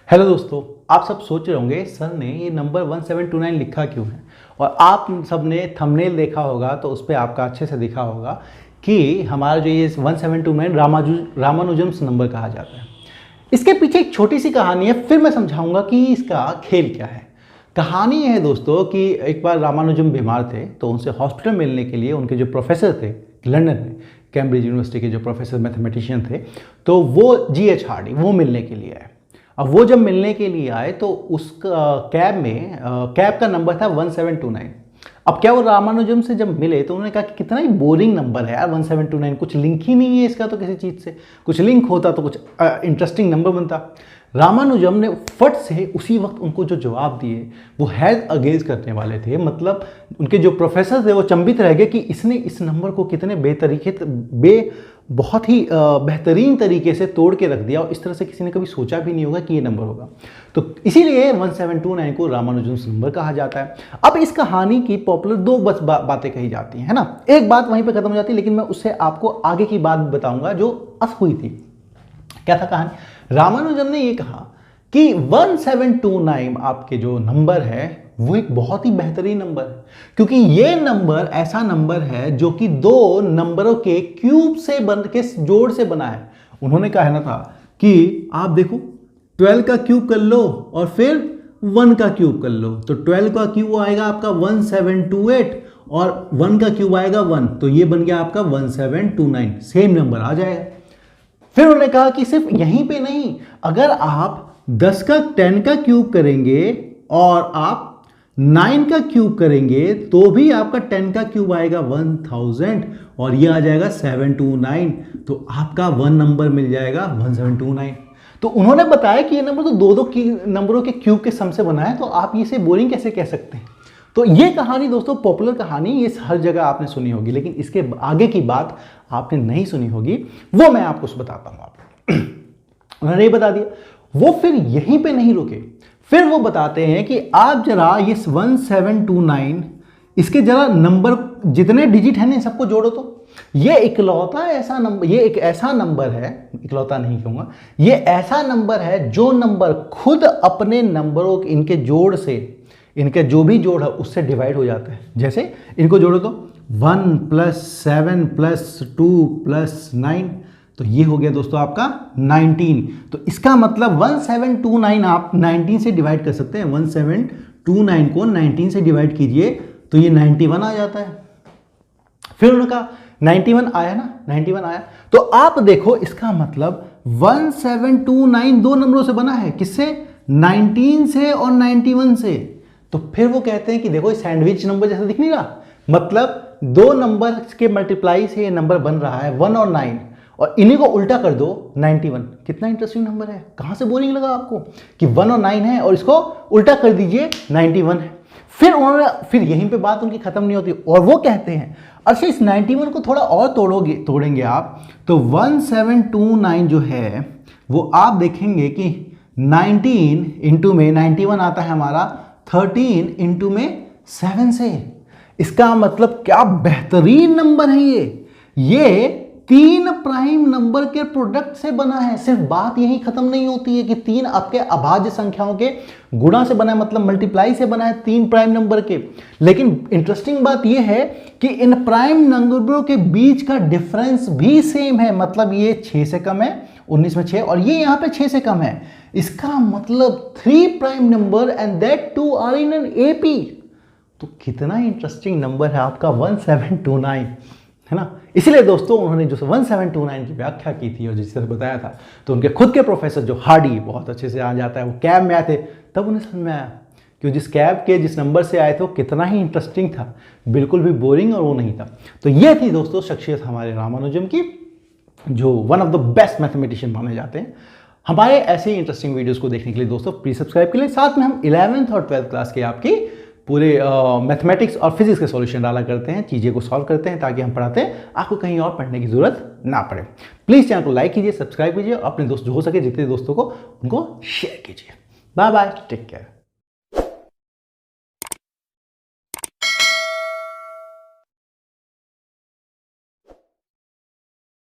Hello दोस्तों, आप सब सोच रहे होंगे सर ने ये नंबर 1729 लिखा क्यों है। और आप सब ने थंबनेल देखा होगा तो उस पर आपका अच्छे से दिखा होगा कि हमारा जो ये 1729 रामानुजम्स नंबर कहा जाता है। इसके पीछे एक छोटी सी कहानी है, फिर मैं समझाऊंगा कि इसका खेल क्या है। कहानी ये है दोस्तों कि एक बार रामानुजम बीमार थे तो उनसे हॉस्पिटल मिलने के लिए उनके जो प्रोफेसर थे लंदन में, कैम्ब्रिज यूनिवर्सिटी के जो प्रोफेसर मैथमेटिशियन थे, तो वो GH हार्डी वो मिलने के लिए आए। अब वो जब मिलने के लिए आए तो उस कैब का नंबर था 1729। अब क्या वो रामानुजम से जब मिले तो उन्होंने कहा कि कितना ही बोरिंग नंबर है यार 1729, कुछ लिंक ही नहीं है इसका, तो किसी चीज़ से कुछ लिंक होता तो कुछ इंटरेस्टिंग नंबर बनता। रामानुजम ने फट से उसी वक्त उनको जो जवाब दिए वो हैज अगेज करने वाले थे। मतलब उनके जो प्रोफेसर थे वो चंबित रह गए कि इसने इस नंबर को कितने बहुत ही बेहतरीन तरीके से तोड़ के रख दिया और इस तरह से किसी ने कभी सोचा भी नहीं होगा कि ये नंबर होगा। तो इसीलिए 1729 को रामानुजम्स नंबर कहा जाता है। अब इस कहानी की पॉपुलर दो बातें कही जाती हैं, है ना। एक बात वहीं पे खत्म हो जाती है, लेकिन मैं उससे आपको आगे की बात बताऊंगा जो हुई थी। क्या था कहानी? रामानुजम ने ये कहा कि 1729 आपके जो नंबर है वो एक बहुत ही बेहतरीन नंबर है, क्योंकि ये नंबर ऐसा नंबर है जो कि दो नंबरों के क्यूब से बन के जोड़ से बना है। उन्होंने कहा ना था कि आप देखो 12 का क्यूब कर लो और फिर 1 का क्यूब कर लो, तो 12 का क्यूब आएगा आपका 1728 और 1 का क्यूब आएगा 1, तो ये बन गया आपका 1729, सेम नंबर आ जाएगा। फिर उन्होंने कहा कि सिर्फ यहीं पे नहीं, अगर आप 10 का क्यूब करेंगे और आप 9 का क्यूब करेंगे तो भी आपका 10 का क्यूब आएगा 1000 और ये आ जाएगा 729, तो आपका 1 नंबर मिल जाएगा 1729। तो उन्होंने बताया कि ये नंबर तो दो नंबरों के क्यूब के सम से बना है, तो आप इसे बोरिंग कैसे कह सकते हैं। तो ये कहानी दोस्तों पॉपुलर कहानी, ये हर जगह आपने सुनी होगी, लेकिन इसके आगे की बात आपने नहीं सुनी होगी, वो मैं आपको बताता हूं। आपको उन्होंने ये बता दिया। वो फिर यहीं पे नहीं रुके, फिर वो बताते हैं कि आप जरा ये 1729 इसके जरा नंबर जितने डिजिट हैं ना सबको जोड़ो, तो ये इकलौता ऐसा नंबर, ये एक ऐसा नंबर है, इकलौता नहीं कहूंगा, ये ऐसा नंबर है जो नंबर खुद अपने नंबरों इनके जोड़ से, इनके जो भी जोड़ है उससे डिवाइड हो जाता है। जैसे इनको जोड़ो तो 1 + 7 + 2 + 9, तो ये हो गया दोस्तों आपका 19। तो इसका मतलब 1729 आप 19 से डिवाइड कर सकते हैं। 1729 को 19 से डिवाइड कीजिए तो ये 91 आ जाता है। फिर उन्होंने कहा 91 आया ना, 91 आया, तो आप देखो इसका मतलब 1729 दो नंबरों से बना है, किससे? 19 से और 91 से। तो फिर वो कहते हैं कि देखो सैंडविच नंबर जैसा दिख नहीं रहा, मतलब दो नंबर के मल्टीप्लाई से ये नंबर बन रहा है 1 और 9, और इन्हीं को उल्टा कर दो 91। कितना इंटरेस्टिंग नंबर है, कहां से बोरिंग लगा आपको कि 1 और 9 है और इसको उल्टा कर दीजिए 91 है। फिर यहीं पे बात उनकी खत्म नहीं होती और वो कहते हैं अच्छा इस 91 को थोड़ा और तोड़ेंगे आप, तो 1729 जो है वो आप देखेंगे कि 19 इंटू में 91 आता है हमारा 13 इंटू में 7 से। इसका मतलब क्या बेहतरीन नंबर है ये 3 प्राइम नंबर के प्रोडक्ट से बना है। सिर्फ बात यही खत्म नहीं होती है कि 3 आपके अभाज्य संख्याओं के गुणा से बना है, मतलब मल्टीप्लाई से बना है 3 प्राइम नंबर के। लेकिन इंटरेस्टिंग बात यह है कि इन प्राइम नंबरों के बीच का डिफरेंस भी सेम है, मतलब ये 6 से कम है, 19 में 6, और ये यहां पे 6 से कम है। इसका मतलब 3 prime number and that two are in an AP। तो कितना इंटरेस्टिंग नंबर है आपका 1729, है ना। इसीलिए दोस्तों उन्होंने जो 1729 की व्याख्या की थी और जिस तरह बताया था, तो उनके खुद के प्रोफेसर जो हार्डी बहुत अच्छे से आ जाता है, वो कैब में आए थे, तब उन्हें समझ में आया कि जिस कैब के जिस नंबर से आए थे वो कितना ही इंटरेस्टिंग था, बिल्कुल भी बोरिंग और वो नहीं था। तो ये थी दोस्तों शख्सियत हमारे रामानुजम की, जो one of the best mathematician माने जाते हैं। हमारे ऐसे ही इंटरेस्टिंग वीडियोज़ को देखने के लिए दोस्तों प्लीज सब्सक्राइब के लिए, साथ में हम 11th और 12th क्लास के आपकी पूरे मैथमेटिक्स और फिजिक्स के सॉल्यूशन डाला करते हैं, चीज़ें को सॉल्व करते हैं, ताकि हम पढ़ाते हैं आपको कहीं और पढ़ने की जरूरत ना पड़े। प्लीज़ चैनल को लाइक कीजिए, सब्सक्राइब कीजिए और अपने दोस्त जो हो सके जितने दोस्तों को उनको शेयर कीजिए। Bye bye, take care.